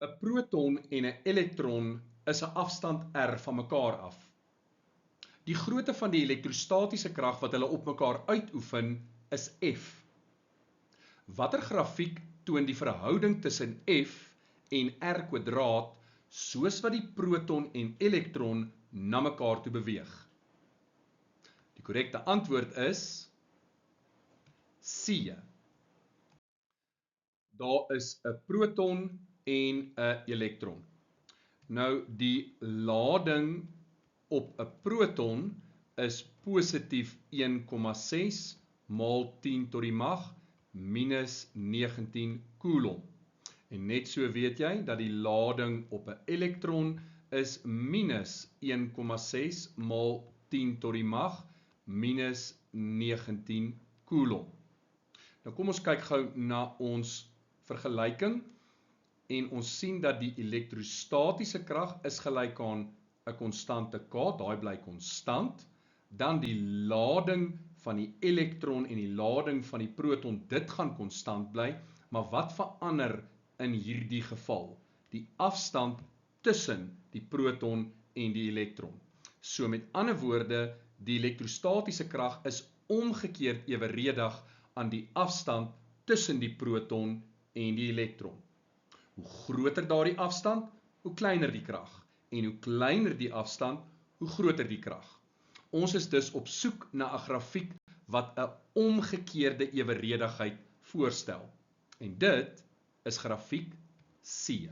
'n proton en 'n elektron is 'n afstand r van mekaar af. Die grootte van die elektrostatiese krag wat hulle op mekaar uitoefen is F. Watter grafiek toon die verhouding tussen F en r kwadraat soos wat die proton en elektron na mekaar toe beweeg? Die korrekte antwoord is C. Daar is 'n proton en 'n elektron. Nou die lading op 'n proton is positief 1,6 maal 10 tot die mag minus 19 coulomb. En net so weet jy dat die lading op 'n elektron is minus 1,6 maal 10 tot die mag minus 19 coulomb. Nou kom ons kyk gou na ons vergelyking en ons sien dat die elektrostatiese krag is gelyk aan 'n konstante K, daai bly konstant, dan die lading van die elektron en die lading van die proton, dit gaan konstant bly, maar wat verander in hierdie geval? Die afstand tussen die proton en die elektron. So met ander woorde, die elektrostatiese krag is omgekeerd eweredig aan die afstand tussen die proton en die elektron. Hoe groter daardie afstand, hoe kleiner die krag. En hoe kleiner die afstand, hoe groter die krag. Ons is dus op soek na 'n grafiek wat 'n omgekeerde eweredigheid voorstel. En dit is grafiek C.